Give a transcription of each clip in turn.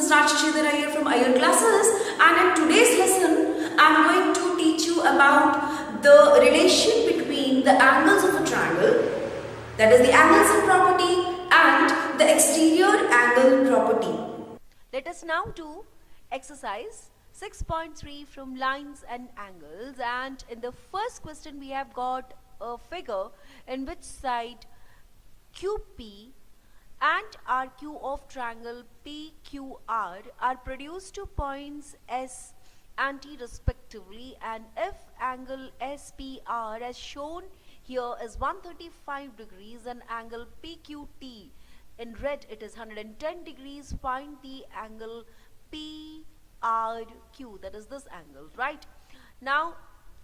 is Rajshree Iyer from Iyer classes, and in today's lesson I am going to teach you about the relation between the angles of a triangle, that is the angle-sum property, and the exterior angle property. Let us now do exercise 6.3 from lines and angles, and in the first question we have got a figure in which side QP and RQ of triangle PQR are produced to points S and T respectively, and if angle SPR as shown here is 135 degrees and angle PQT in red it is 110 degrees, find the angle PRQ, that is this angle, right? Now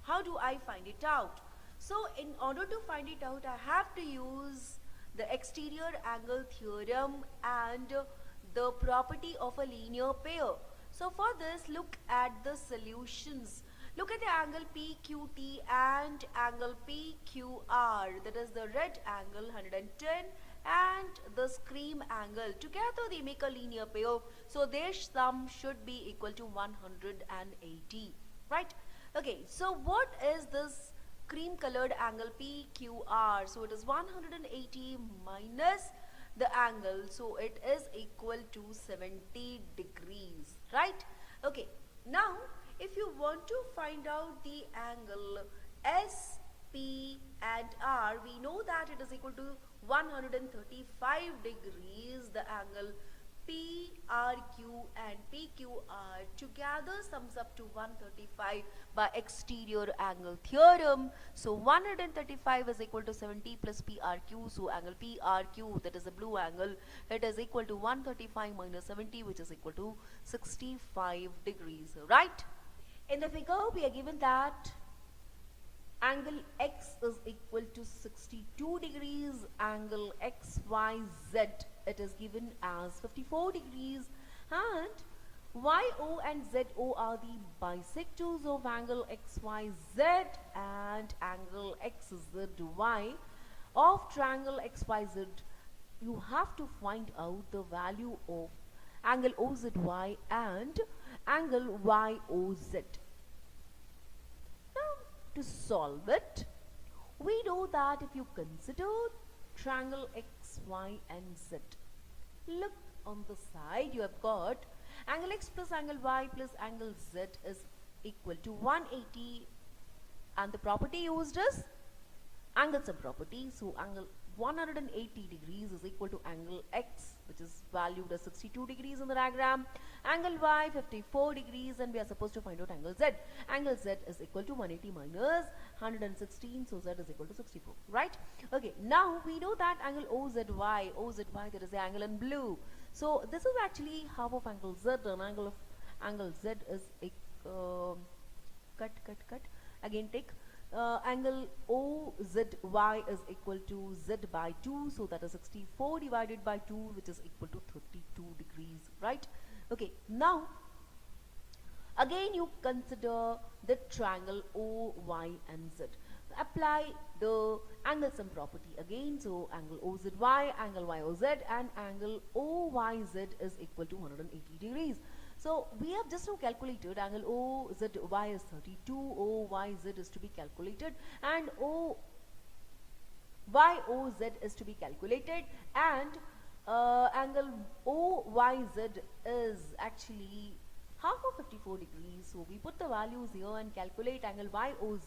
how do I find it out? So in order to find it out I have to use the exterior angle theorem and the property of a linear pair. So for this, look at the solutions. Look at the angle PQT and angle PQR, that is the red angle 110 and the screen angle. Together they make a linear pair, so their sum should be equal to 180, right? Okay, so what is this cream colored angle PQR? So it is 180 minus the angle, so it is equal to 70 degrees, right? Okay, now if you want to find out the angle SP and R, we know that it is equal to 135 degrees. The angle PRQ and PQR together sums up to 135 by exterior angle theorem. So 135 is equal to 70 plus PRQ. So angle PRQ, that is the blue angle, it is equal to 135 minus 70, which is equal to 65 degrees, right? In the figure we are given that angle X is equal to 62 degrees, angle XYZ it is given as 54 degrees, and YO and ZO are the bisectors of angle XYZ and angle XZY of triangle XYZ. You have to find out the value of angle OZY and angle YOZ. To solve it, we know that if you consider triangle X, Y and Z, look on the side, you have got angle X plus angle Y plus angle Z is equal to 180, and the property used is angle-sum property. So angle 180 degrees is equal to angle X, which is valued as 62 degrees in the diagram, angle Y 54 degrees, and we are supposed to find out angle Z. Angle Z is equal to 180 minus 116, so Z is equal to 64, right? Okay, now we know that angle OZY, that is the angle in blue. So this is actually half of angle Z, and angle Z is again take angle OZY is equal to Z by 2, so that is 64 divided by 2, which is equal to 32 degrees, right? Okay, now again you consider the triangle OY and Z. Apply the angle sum property again. So angle OZY, angle YOZ and angle OYZ is equal to 180 degrees. So we have just now calculated angle OZY is 32, OYZ is to be calculated, and OYOZ is to be calculated, and angle OYZ is actually half of 54 degrees. So we put the values here and calculate angle YOZ.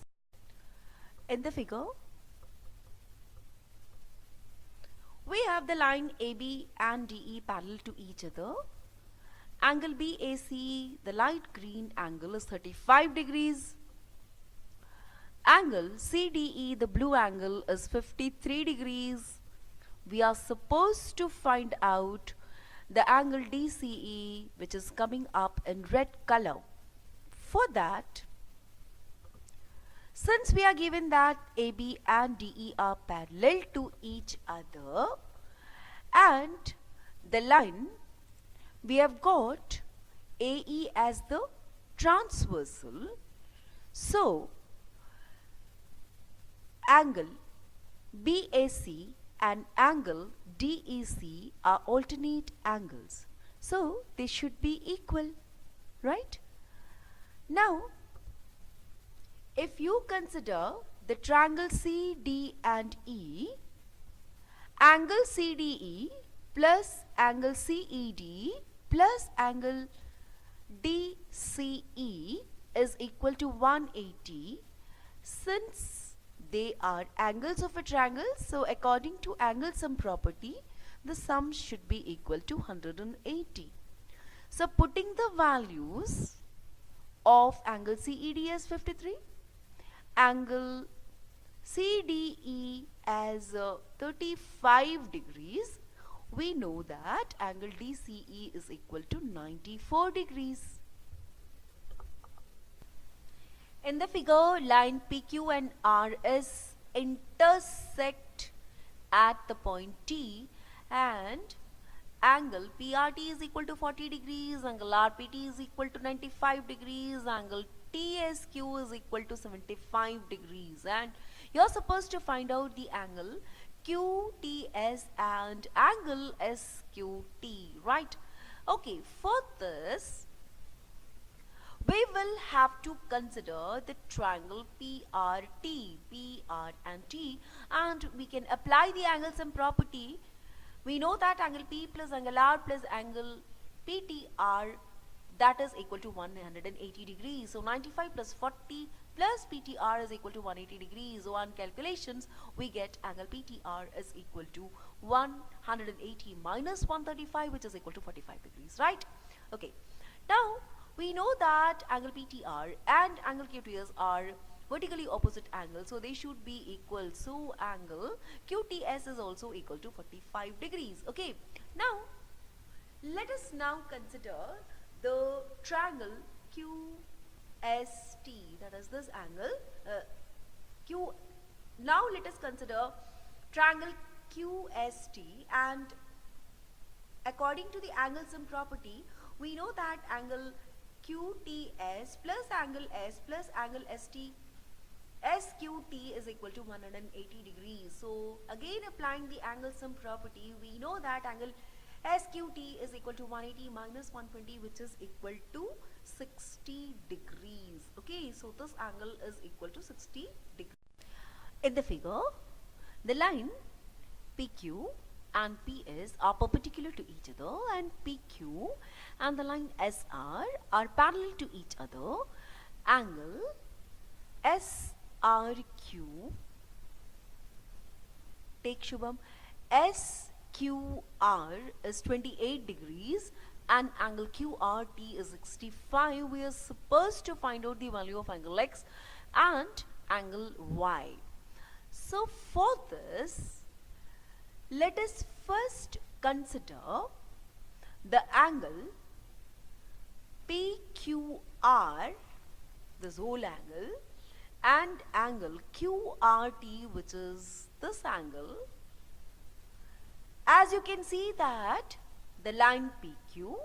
In the figure, we have the line AB and DE parallel to each other. Angle BAC, the light green angle, is 35 degrees. Angle CDE, the blue angle, is 53 degrees. We are supposed to find out the angle DCE, which is coming up in red color. For that, since we are given that AB and DE are parallel to each other, and the line we have got AE as the transversal, so angle BAC and angle DEC are alternate angles. So they should be equal, right? Now, if you consider the triangle CD and E, angle CDE plus angle CED plus angle DCE is equal to 180. Since they are angles of a triangle, so according to angle sum property, the sum should be equal to 180. So putting the values of angle CED as 53, angle CDE as 35 degrees, we know that angle DCE is equal to 94 degrees. In the figure, line PQ and RS intersect at the point T, and angle PRT is equal to 40 degrees, angle RPT is equal to 95 degrees, angle TSQ is equal to 75 degrees, and you're supposed to find out the angle QTS and angle SQT, right? Okay, for this, we will have to consider the triangle PRT, PR and T, and we can apply the angle sum property. We know that angle P plus angle R plus angle PTR, that is equal to 180 degrees. So 95 plus 40 plus PTR is equal to 180 degrees. So on calculations, we get angle PTR is equal to 180 minus 135, which is equal to 45 degrees, right? Okay. Now, we know that angle PTR and angle QTS are vertically opposite angles, so they should be equal. So angle QTS is also equal to 45 degrees. Okay. Now, let us now consider the triangle QST, that is this angle Q. Now let us consider triangle QST, and according to the angle sum property, we know that angle QTS plus angle S plus angle SQT is equal to 180 degrees. So again, applying the angle sum property, we know that angle SQT is equal to 180 minus 120, which is equal to 60 degrees. Okay, so this angle is equal to 60 degrees. In the figure, the line PQ and PS are perpendicular to each other, and PQ and the line SR are parallel to each other. Angle SRQ, take Shubham, SQR is 28 degrees and angle QRT is 65. We are supposed to find out the value of angle X and angle Y. So for this, let us first consider the angle PQR, this whole angle, and angle QRT, which is this angle. As you can see that the line PQ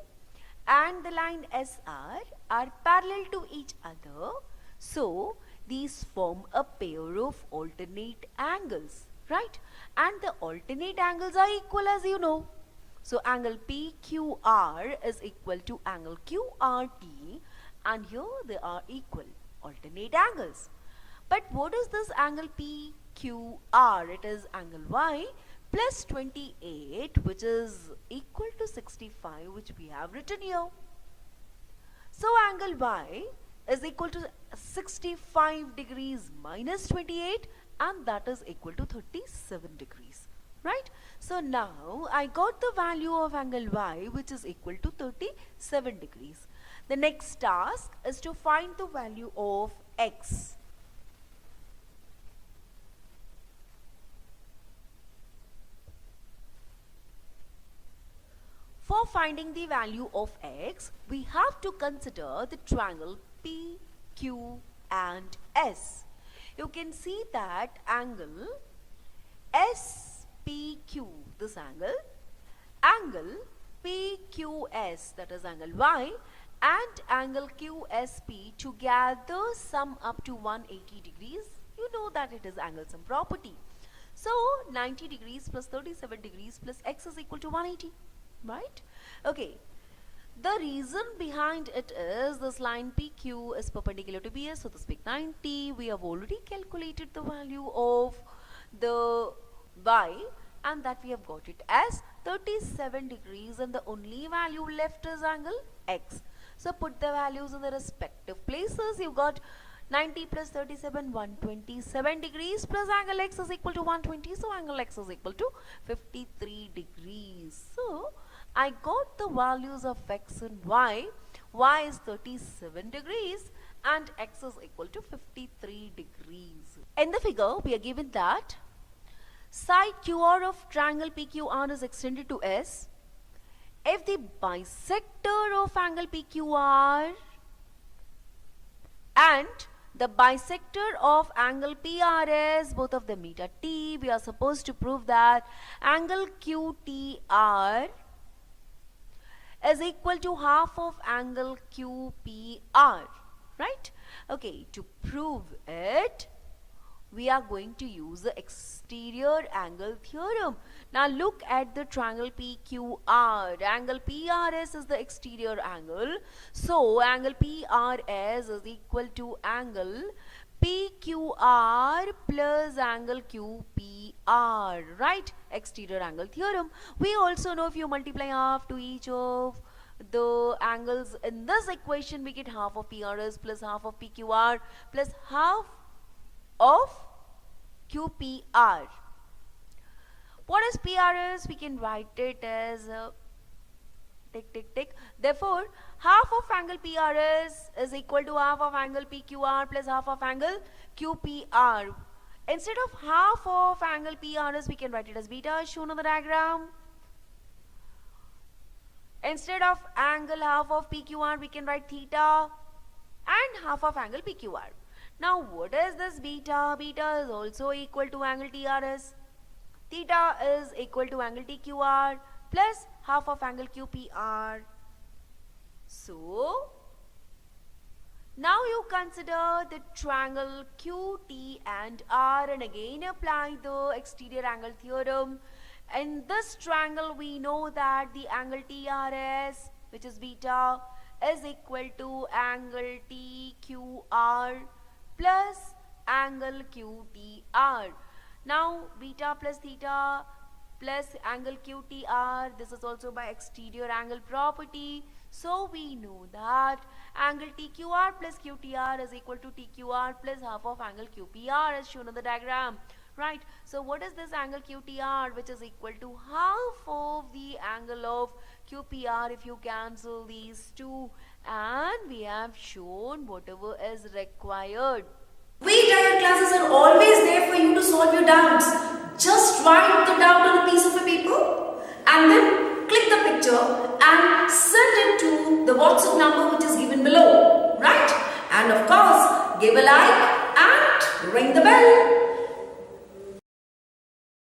and the line SR are parallel to each other, so these form a pair of alternate angles, right? And the alternate angles are equal, as you know. So angle PQR is equal to angle QRT, and here they are equal alternate angles. But what is this angle PQR? It is angle Y plus 28, which is equal to 65, which we have written here. So angle Y is equal to 65 degrees minus 28, and that is equal to 37 degrees, right? So now I got the value of angle Y, which is equal to 37 degrees. The next task is to find the value of X. For finding the value of X, we have to consider the triangle PQ and S. You can see that angle SPQ, this angle PQS, that is angle Y, and angle QSP together sum up to 180 degrees. You know that it is angle sum property. So 90 degrees plus 37 degrees plus X is equal to 180. Right? Okay. The reason behind it is this line PQ is perpendicular to BS, so this big 90. We have already calculated the value of the Y, and that we have got it as 37 degrees, and the only value left is angle X. So put the values in the respective places. You got 90 plus 37, 127 degrees, plus angle X is equal to 120, so angle X is equal to 53 degrees. So I got the values of X and Y. Y is 37 degrees and X is equal to 53 degrees. In the figure, we are given that side QR of triangle PQR is extended to S if the bisector of angle PQR and the bisector of angle PRS, both of them meet at T. We are supposed to prove that angle QTR is equal to half of angle QPR, right? Okay, to prove it, we are going to use the exterior angle theorem. Now look at the triangle PQR. Angle PRS is the exterior angle. So angle PRS is equal to angle PQR plus angle QPR, right? Exterior angle theorem. We also know if you multiply half to each of the angles in this equation, we get half of PRS plus half of PQR plus half of QPR. What is PRS? We can write it as tick tick tick. Therefore, half of angle PRS is equal to half of angle PQR plus half of angle QPR. Instead of half of angle PRS, we can write it as beta as shown on the diagram. Instead of angle half of PQR, we can write theta and half of angle PQR. Now what is this beta? Beta is also equal to angle TRS. Theta is equal to angle TQR plus half of angle QPR. So now you consider the triangle QT and R and again apply the exterior angle theorem. In this triangle we know that the angle TRS, which is beta, is equal to angle TQR plus angle QTR. Now beta plus theta plus angle QTR, this is also by exterior angle property. So we know that angle TQR plus QTR is equal to TQR plus half of angle QPR as shown on the diagram. Right, so what is this angle QTR, which is equal to half of the angle of QPR if you cancel these two, and we have shown whatever is required. We Iyer classes are always there for you to solve your doubts. Just write the doubt on a piece of a paper and then click the picture and send it to the WhatsApp number which is given below, right? And of course, give a like and ring the bell.